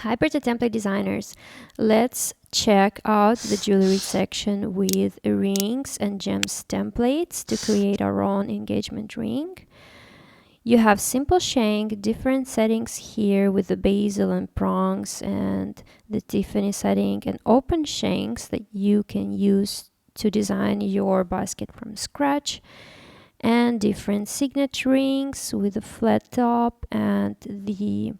Hi Prêt-à-Template designers, let's check out the jewelry section with rings and gems templates to create our own engagement ring. You have simple shank, different settings here with the basil and prongs and the Tiffany setting, and open shanks that you can use to design your basket from scratch, and different signet rings with a flat top and the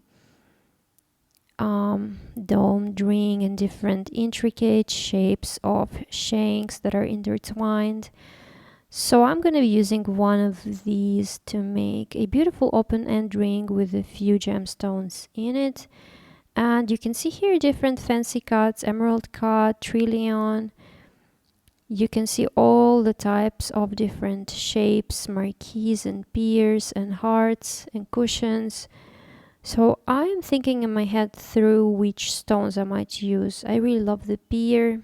domed ring and different intricate shapes of shanks that are intertwined. So I'm going to be using one of these to make a beautiful open-end ring with a few gemstones in it. And you can see here different fancy cuts: emerald cut, trillion. You can see all the types of different shapes: marquise and piers and hearts and cushions. So I'm thinking in my head through which stones I might use. I really love the pier.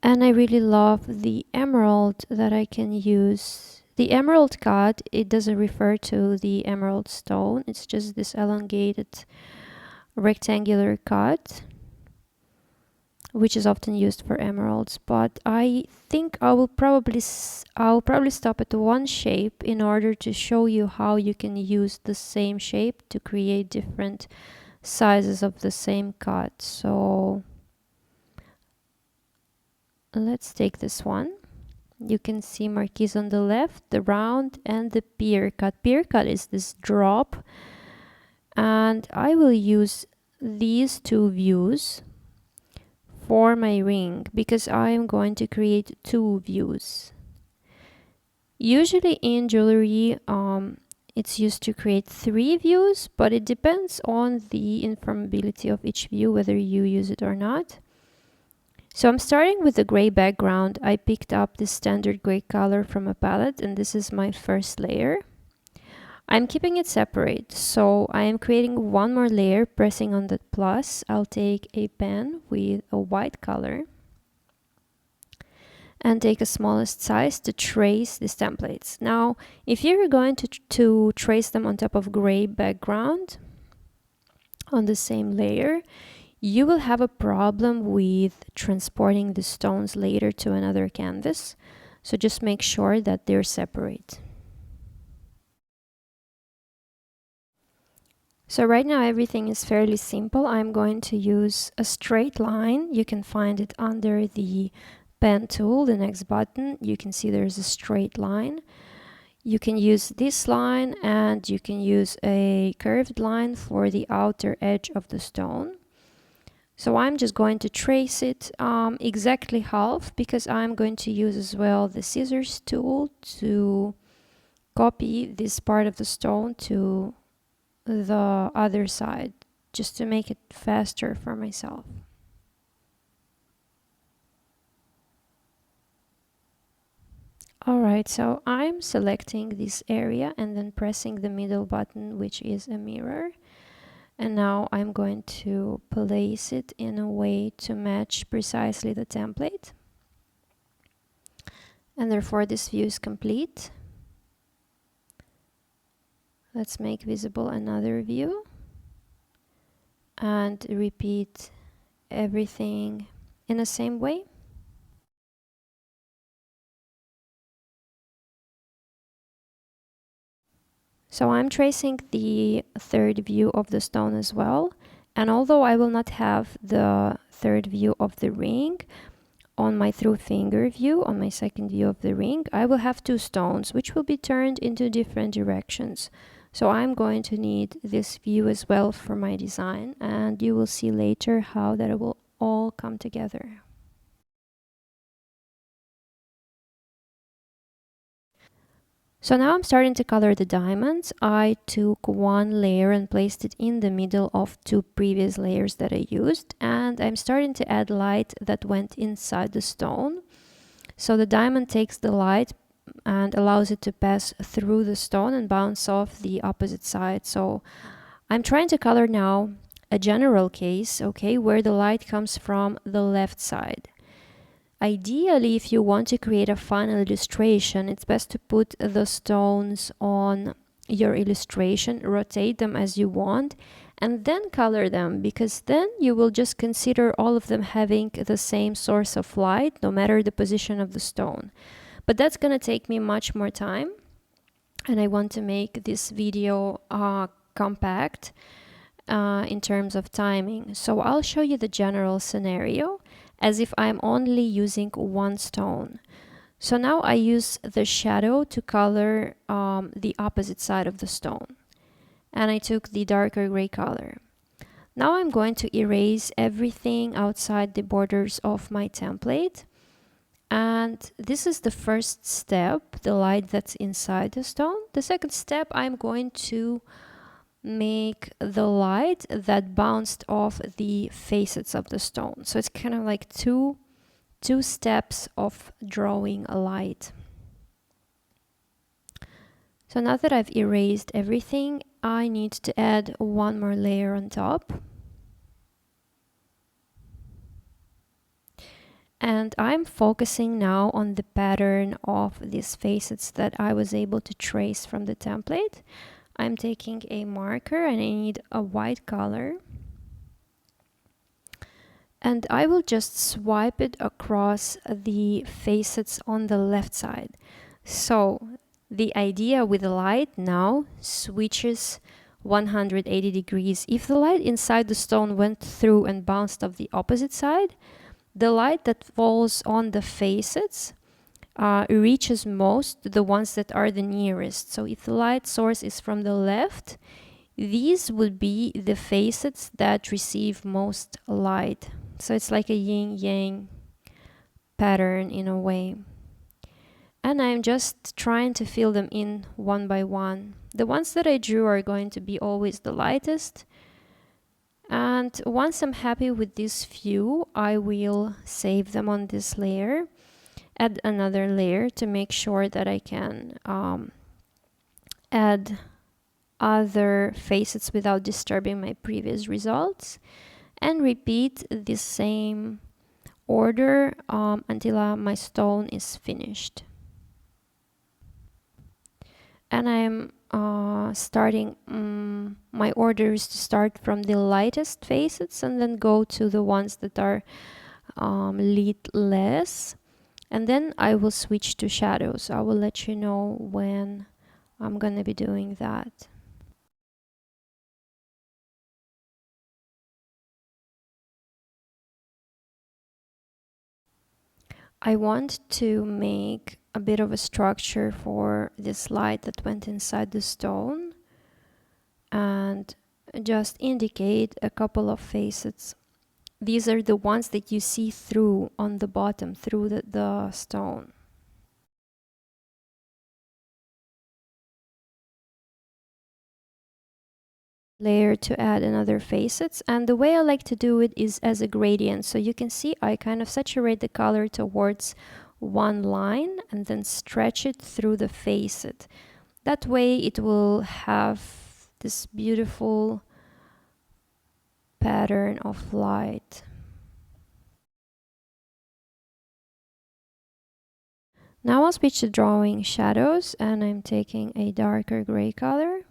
And I really love the emerald that I can use. The emerald cut, it doesn't refer to the emerald stone. It's just this elongated rectangular cut, which is often used for emeralds. But I think I'll probably stop at one shape in order to show you how you can use the same shape to create different sizes of the same cut. So let's take this one. You can see marquise on the left, the round, and the pier cut. Pier cut is this drop, and I will use these two views for my ring because I am going to create two views. Usually in jewelry, it's used to create three views, but it depends on the informability of each view, whether you use it or not. So I'm starting with the gray background. I picked up this standard gray color from a palette, and this is my first layer. I'm keeping it separate, so I am creating one more layer, pressing on that plus. I'll take a pen with a white color and take a smallest size to trace these templates. Now, if you're going to trace them on top of gray background on the same layer, you will have a problem with transporting the stones later to another canvas. So just make sure that they're separate. So right now everything is fairly simple. I'm going to use a straight line. You can find it under the pen tool, the next button. You can see there's a straight line. You can use this line, and you can use a curved line for the outer edge of the stone. So I'm just going to trace it exactly half, because I'm going to use as well the scissors tool to copy this part of the stone to the other side, just to make it faster for myself. Alright, so I'm selecting this area and then pressing the middle button, which is a mirror. And now I'm going to place it in a way to match precisely the template. And therefore this view is complete. Let's make visible another view and repeat everything in the same way. So I'm tracing the third view of the stone as well. And although I will not have the third view of the ring on my through finger view, on my second view of the ring, I will have two stones which will be turned into different directions. So I'm going to need this view as well for my design, and you will see later how that will all come together. So now I'm starting to color the diamonds. I took one layer and placed it in the middle of two previous layers that I used, and I'm starting to add light that went inside the stone. So the diamond takes the light and allows it to pass through the stone and bounce off the opposite side. So I'm trying to color now a general case, okay, where the light comes from the left side. Ideally, if you want to create a final illustration, it's best to put the stones on your illustration, rotate them as you want, and then color them, because then you will just consider all of them having the same source of light, no matter the position of the stone. But that's gonna take me much more time, and I want to make this video compact in terms of timing. So I'll show you the general scenario as if I'm only using one stone. So now I use the shadow to color the opposite side of the stone. And I took the darker gray color. Now I'm going to erase everything outside the borders of my template. And this is the first step, the light that's inside the stone. The second step, I'm going to make the light that bounced off the facets of the stone. So it's kind of like two steps of drawing a light. So now that I've erased everything, I need to add one more layer on top. And I'm focusing now on the pattern of these facets that I was able to trace from the template. I'm taking a marker and I need a white color. And I will just swipe it across the facets on the left side. So the idea with the light now switches 180 degrees. If the light inside the stone went through and bounced off the opposite side, the light that falls on the facets reaches most the ones that are the nearest. So if the light source is from the left, these would be the facets that receive most light. So it's like a yin-yang pattern in a way. And I'm just trying to fill them in one by one. The ones that I drew are going to be always the lightest. And once I'm happy with this few, I will save them on this layer, add another layer to make sure that I can add other facets without disturbing my previous results, and repeat the same order until my stone is finished. And I'm starting, my order is to start from the lightest facets and then go to the ones that are lit less, and then I will switch to shadows. I will let you know when I'm gonna be doing that. I want to make a bit of a structure for this light that went inside the stone and just indicate a couple of facets. These are the ones that you see through on the bottom, through the stone. Layer to add another facets, and the way I like to do it is as a gradient. So you can see I kind of saturate the color towards one line and then stretch it through the facet. That way it will have this beautiful pattern of light. Now I'll switch to drawing shadows, and I'm taking a darker gray color.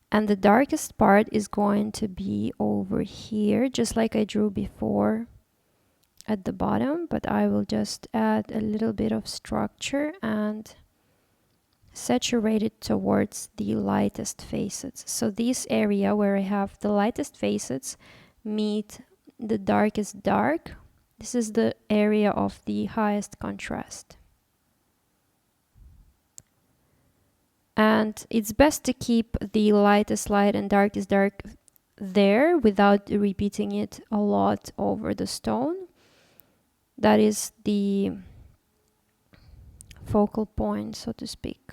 And the darkest part is going to be over here, just like I drew before at the bottom, but I will just add a little bit of structure and saturate it towards the lightest facets. So this area where I have the lightest facets meet the darkest dark, this is the area of the highest contrast. And it's best to keep the lightest light and darkest dark there without repeating it a lot over the stone. That is the focal point, so to speak.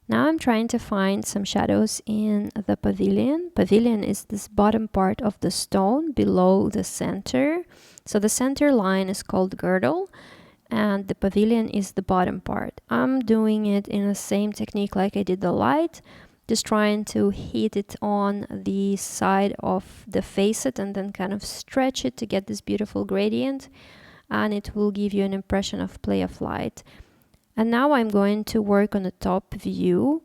Now I'm trying to find some shadows in the pavilion. Pavilion is this bottom part of the stone below the center. So the center line is called girdle, and the pavilion is the bottom part. I'm doing it in the same technique like I did the light, just trying to hit it on the side of the facet and then kind of stretch it to get this beautiful gradient, and it will give you an impression of play of light. And now I'm going to work on the top view,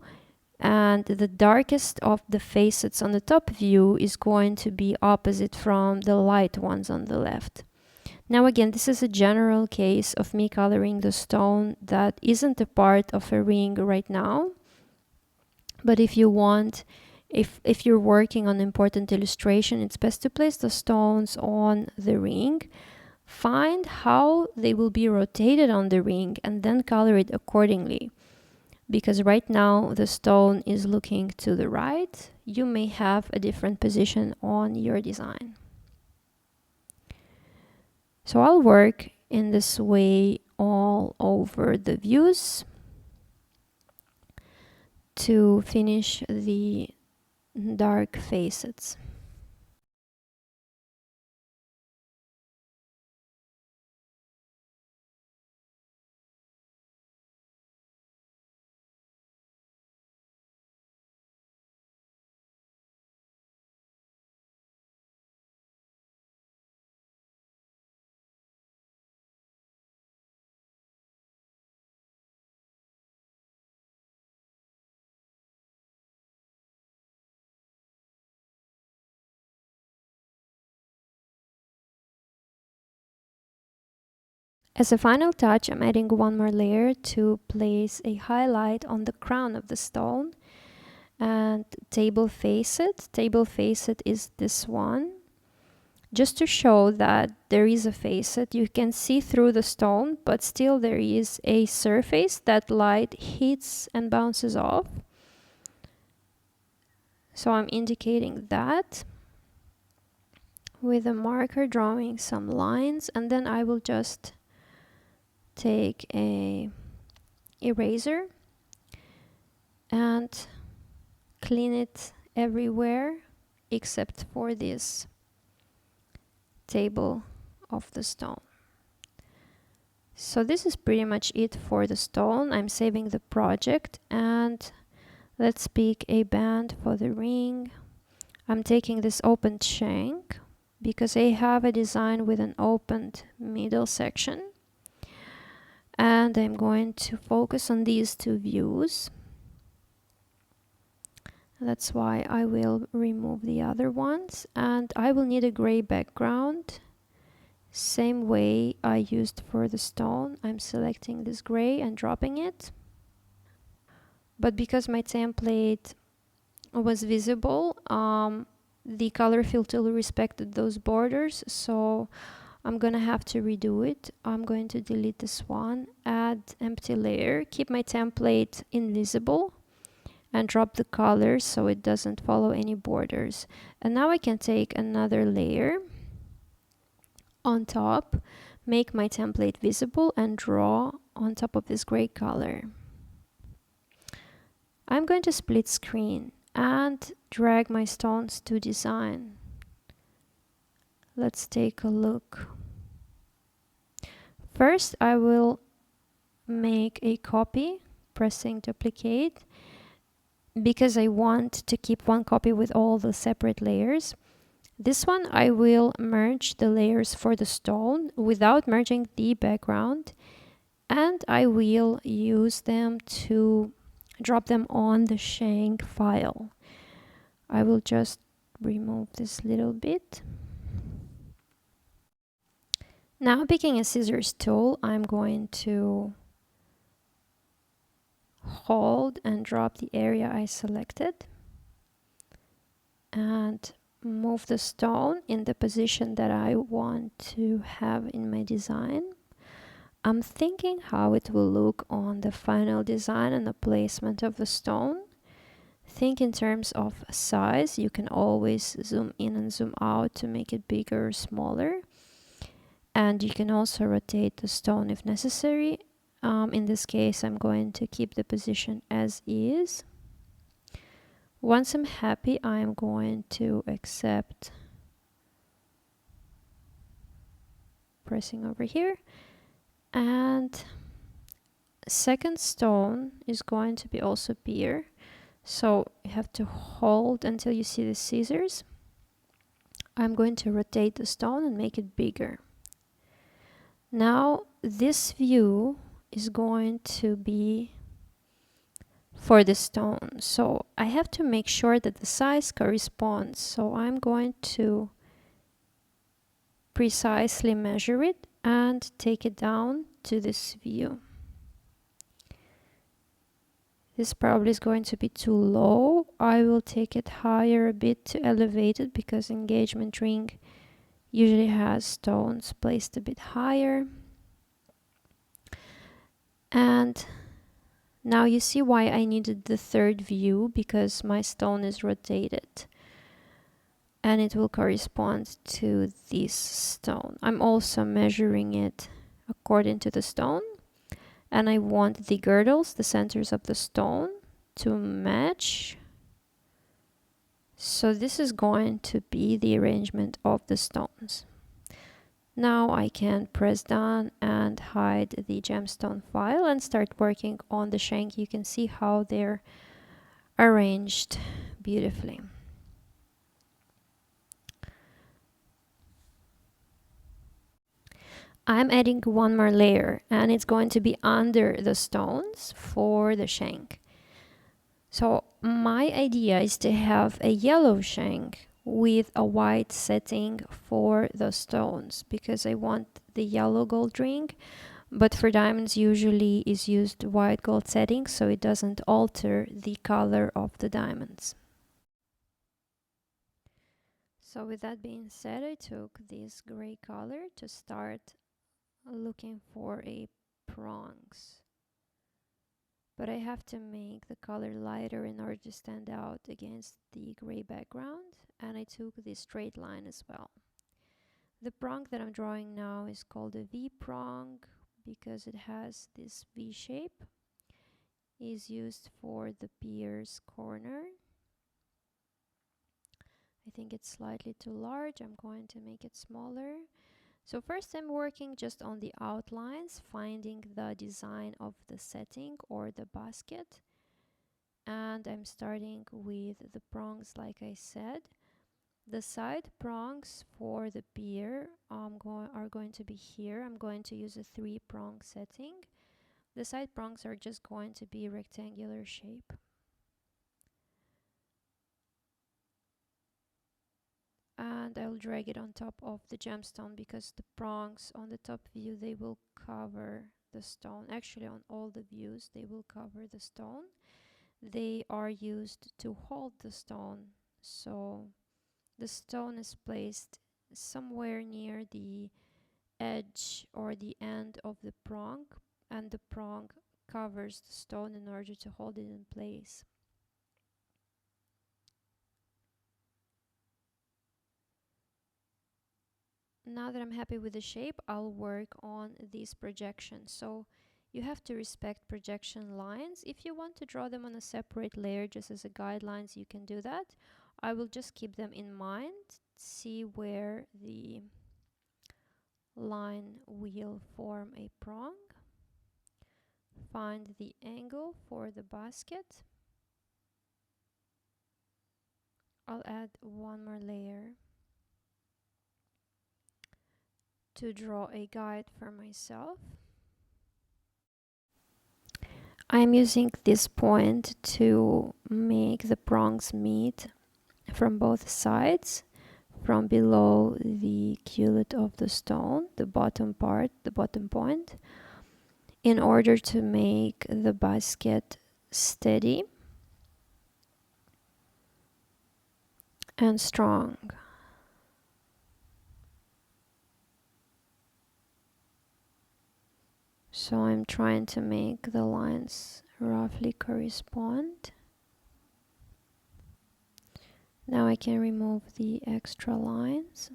and the darkest of the facets on the top view is going to be opposite from the light ones on the left. Now again, this is a general case of me coloring the stone that isn't a part of a ring right now. But if you want, if you're working on important illustration, it's best to place the stones on the ring. Find how they will be rotated on the ring and then color it accordingly. Because right now the stone is looking to the right, you may have a different position on your design. So I'll work in this way all over the views to finish the dark facets. As a final touch, I'm adding one more layer to place a highlight on the crown of the stone. And table facet. Table facet is this one. Just to show that there is a facet, you can see through the stone, but still there is a surface that light hits and bounces off. So I'm indicating that with a marker, drawing some lines, and then I will just take a eraser and clean it everywhere except for this table of the stone. So this is pretty much it for the stone. I'm saving the project, and let's pick a band for the ring. I'm taking this opened shank because I have a design with an opened middle section, and I'm going to focus on these two views. That's why I will remove the other ones, and I will need a gray background. Same way I used for the stone. I'm selecting this gray and dropping it. But because my template was visible, the color filter respected those borders, so I'm gonna have to redo it. I'm going to delete this one, add empty layer, keep my template invisible, and drop the color so it doesn't follow any borders. And now I can take another layer on top, make my template visible, and draw on top of this gray color. I'm going to split screen and drag my stones to design. Let's take a look. First, I will make a copy, pressing duplicate, because I want to keep one copy with all the separate layers. This one I will merge the layers for the stone without merging the background, and I will use them to drop them on the shank file. I will just remove this little bit. Now, picking a scissors tool, I'm going to hold and drop the area I selected and move the stone in the position that I want to have in my design. I'm thinking how it will look on the final design and the placement of the stone. Think in terms of size. You can always zoom in and zoom out to make it bigger or smaller. And you can also rotate the stone if necessary. In this case, I'm going to keep the position as is. Once I'm happy, I'm going to accept, pressing over here, and second stone is going to be also bigger, so you have to hold until you see the scissors. I'm going to rotate the stone and make it bigger. Now this view is going to be for the stone. So I have to make sure that the size corresponds. So I'm going to precisely measure it and take it down to this view. This probably is going to be too low. I will take it higher a bit to elevate it because engagement ring usually has stones placed a bit higher. And now you see why I needed the third view, because my stone is rotated and it will correspond to this stone. I'm also measuring it according to the stone, and I want the girdles, the centers of the stone, to match. So this is going to be the arrangement of the stones. Now I can press down and hide the gemstone file and start working on the shank. You can see how they're arranged beautifully. I'm adding one more layer, and it's going to be under the stones for the shank. So my idea is to have a yellow shank with a white setting for the stones, because I want the yellow gold ring, but for diamonds usually is used white gold setting, so it doesn't alter the color of the diamonds. So with that being said, I took this gray color to start looking for a prongs, but I have to make the color lighter in order to stand out against the gray background, and I took this straight line as well. The prong that I'm drawing now is called a V prong because it has this V shape. It is used for the pier's corner. I think it's slightly too large. I'm going to make it smaller. So first I'm working just on the outlines, finding the design of the setting or the basket. And I'm starting with the prongs like I said. The side prongs for the pier are going to be here. I'm going to use a 3-prong setting. The side prongs are just going to be rectangular shape. And I'll drag it on top of the gemstone because the prongs on the top view, they will cover the stone. Actually, on all the views, they will cover the stone. They are used to hold the stone. So the stone is placed somewhere near the edge or the end of the prong, and the prong covers the stone in order to hold it in place. Now that I'm happy with the shape, I'll work on these projections. So you have to respect projection lines. If you want to draw them on a separate layer just as a guidelines, you can do that. I will just keep them in mind, see where the line will form a prong, find the angle for the basket. I'll add one more layer to draw a guide for myself. I'm using this point to make the prongs meet from both sides, from below the cullet of the stone, the bottom part, the bottom point, in order to make the basket steady and strong. So I'm trying to make the lines roughly correspond. Now I can remove the extra lines.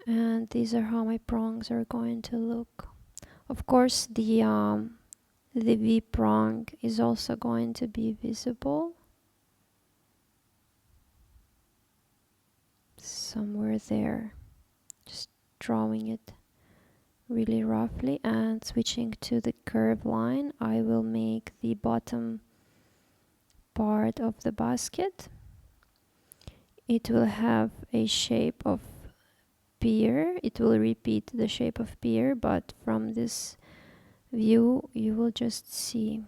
And these are how my prongs are going to look. Of course, the V prong is also going to be visible somewhere there. Just drawing it really roughly and switching to the curve line. I will make the bottom part of the basket. It will have a shape of pear. It will repeat the shape of pear, but from this view you will just see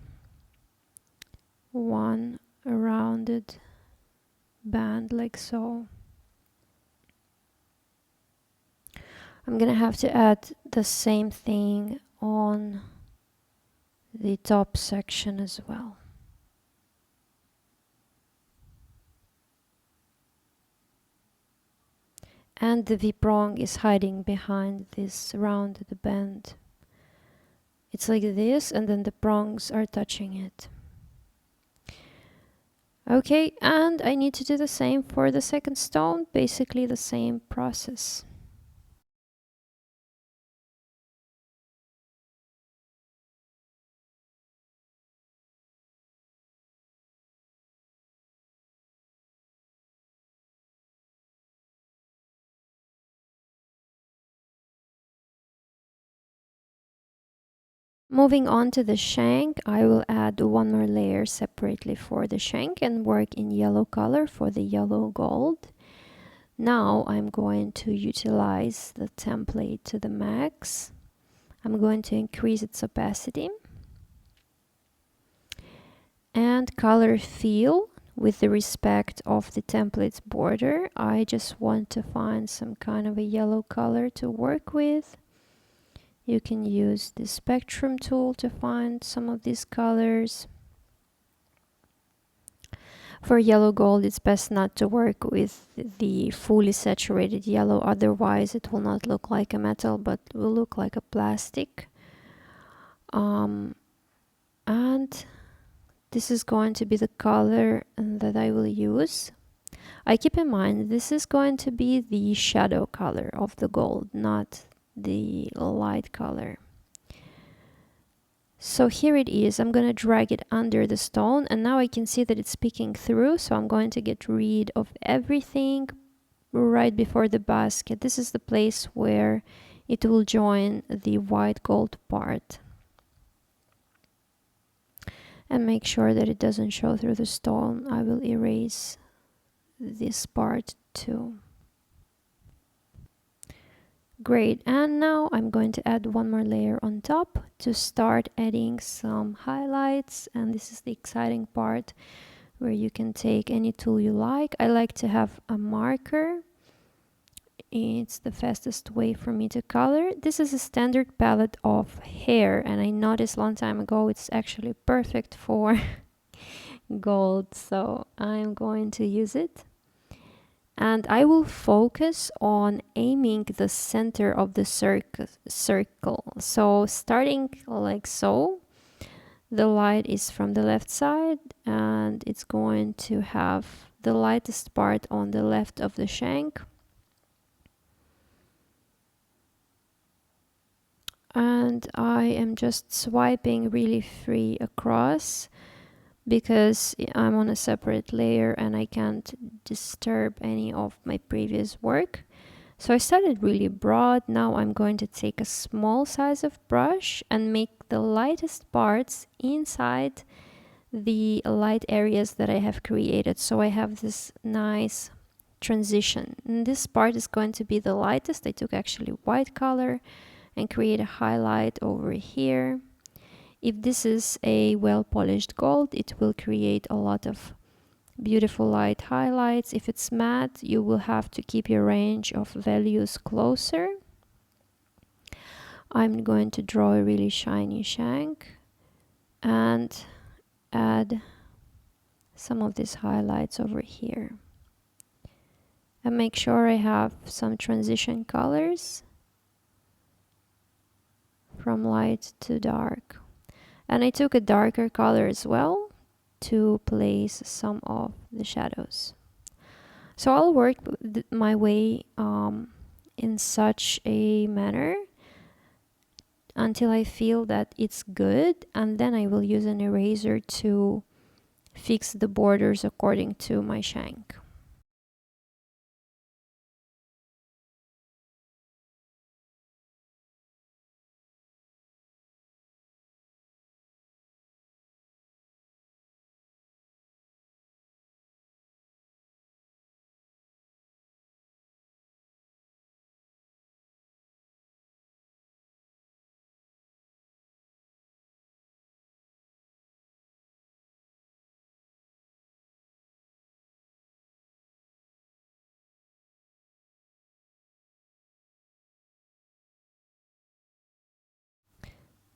one rounded band like so. I'm gonna have to add the same thing on the top section as well. And the V-prong is hiding behind this rounded band. It's like this, and then the prongs are touching it. Okay, and I need to do the same for the second stone, basically the same process. Moving on to the shank, I will add one more layer separately for the shank and work in yellow color for the yellow gold. Now I'm going to utilize the template to the max. I'm going to increase its opacity and color fill with the respect of the template's border. I just want to find some kind of a yellow color to work with. You can use the spectrum tool to find some of these colors. For yellow gold, it's best not to work with the fully saturated yellow, otherwise it will not look like a metal but will look like a plastic. And this is going to be the color that I will use. I keep in mind this is going to be the shadow color of the gold, not the light color. So here it is. I'm going to drag it under the stone, and now I can see that it's peeking through, so I'm going to get rid of everything right before the basket. This is the place where it will join the white gold part. And make sure that it doesn't show through the stone. I will erase this part too. Great, and now I'm going to add one more layer on top to start adding some highlights, and this is the exciting part where you can take any tool you like. I like to have a marker. It's the fastest way for me to color. This is a standard palette of hair, and I noticed a long time ago it's actually perfect for gold, so I'm going to use it. And I will focus on aiming the center of the circle. So starting like so, the light is from the left side, and it's going to have the lightest part on the left of the shank. And I am just swiping really free across, because I'm on a separate layer and I can't disturb any of my previous work. So I started really broad. Now I'm going to take a small size of brush and make the lightest parts inside the light areas that I have created. So I have this nice transition. And this part is going to be the lightest. I took actually white color and create a highlight over here. If this is a well-polished gold, it will create a lot of beautiful light highlights. If it's matte, you will have to keep your range of values closer. I'm going to draw a really shiny shank and add some of these highlights over here. And make sure I have some transition colors from light to dark. And I took a darker color as well to place some of the shadows. So I'll work my way in such a manner until I feel that it's good, and then I will use an eraser to fix the borders according to my shank.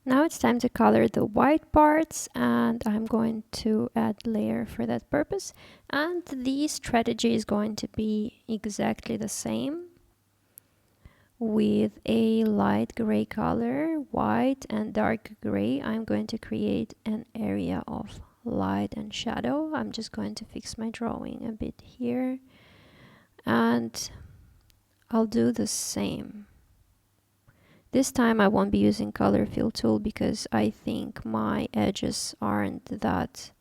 Now it's time to color the white parts, and I'm going to add layer for that purpose. And the strategy is going to be exactly the same. With a light gray color, white and dark gray, I'm going to create an area of light and shadow. I'm just going to fix my drawing a bit here, and I'll do the same. This time I won't be using color fill tool because I think my edges aren't that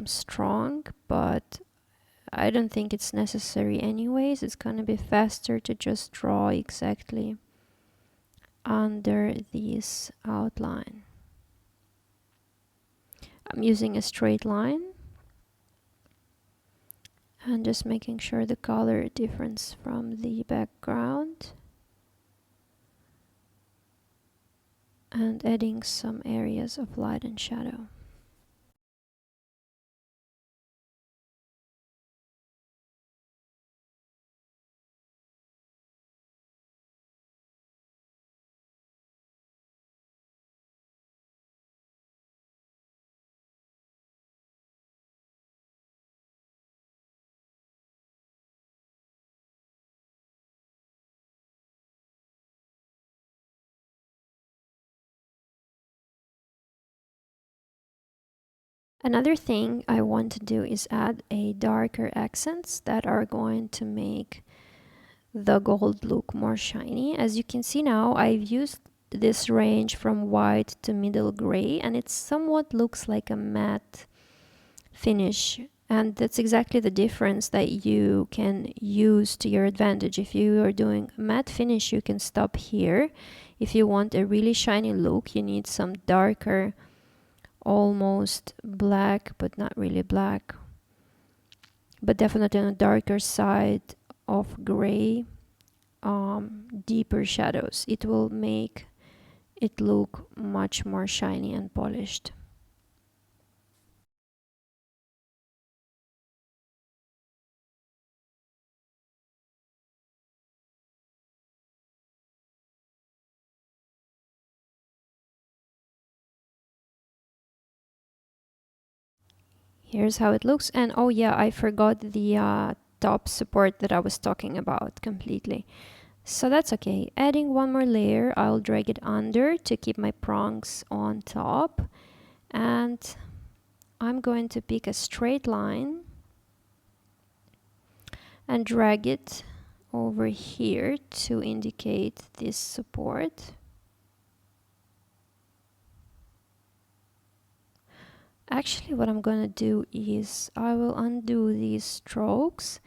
strong, but I don't think it's necessary anyways. It's gonna be faster to just draw exactly under this outline. I'm using a straight line and just making sure the color difference from the background, and adding some areas of light and shadow. Another thing I want to do is add a darker accents that are going to make the gold look more shiny. As you can see now, I've used this range from white to middle gray, and it somewhat looks like a matte finish, and that's exactly the difference that you can use to your advantage. If you are doing a matte finish, you can stop here. If you want a really shiny look, you need some darker, almost black but not really black, but definitely on the darker side of gray, deeper shadows. It will make it look much more shiny and polished. Here's how it looks. And oh yeah, I forgot the top support that I was talking about completely. So that's okay. Adding one more layer, I'll drag it under to keep my prongs on top. And I'm going to pick a straight line and drag it over here to indicate this support. Actually, what I'm going to do is I will undo these strokes,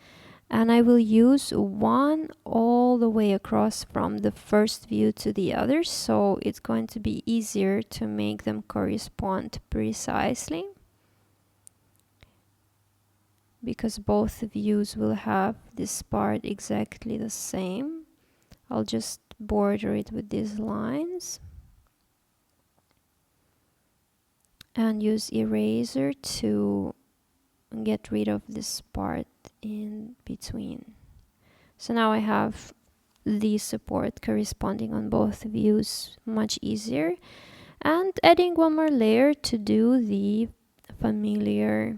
and I will use one all the way across from the first view to the other, so it's going to be easier to make them correspond precisely, because both views will have this part exactly the same. I'll just border it with these lines and use eraser to get rid of this part in between. So now I have the support corresponding on both views much easier, and adding one more layer to do the familiar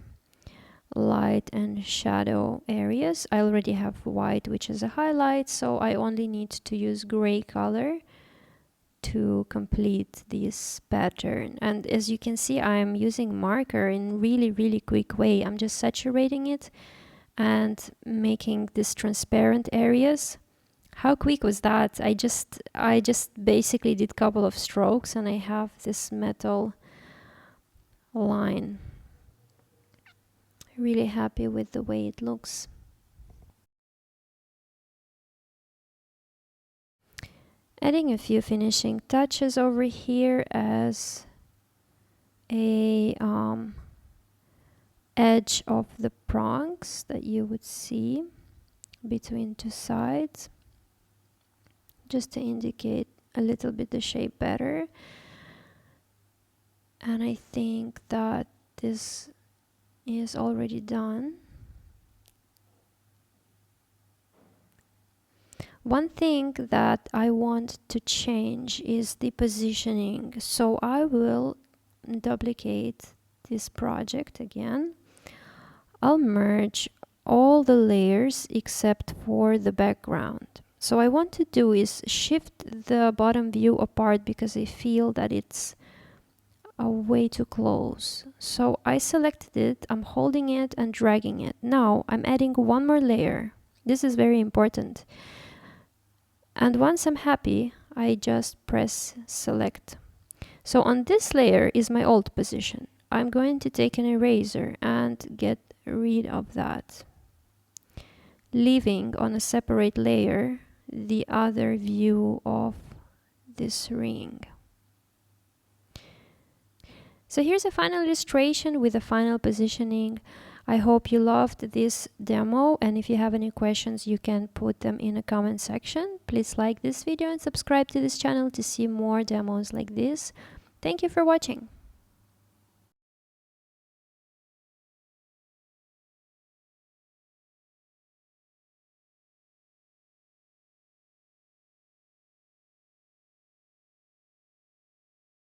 light and shadow areas. I already have white, which is a highlight, so I only need to use gray color to complete this pattern. And as you can see, I'm using marker in really quick way. I'm just saturating it and making these transparent areas. How quick was that? I just basically did a couple of strokes and I have this metal line. Really happy with the way it looks. Adding a few finishing touches over here as a edge of the prongs that you would see between two sides, just to indicate a little bit the shape better. And I think that this is already done. One thing that I want to change is the positioning. So I will duplicate this project again. I'll merge all the layers except for the background. So I want to do is shift the bottom view apart because I feel that it's way too close. So I selected it, I'm holding it and dragging it. Now I'm adding one more layer. This is very important. And once I'm happy, I just press select. So on this layer is my old position. I'm going to take an eraser and get rid of that, leaving on a separate layer the other view of this ring. So here's a final illustration with a final positioning. I hope you loved this demo, and if you have any questions, you can put them in a comment section. Please like this video and subscribe to this channel to see more demos like this. Thank you for watching.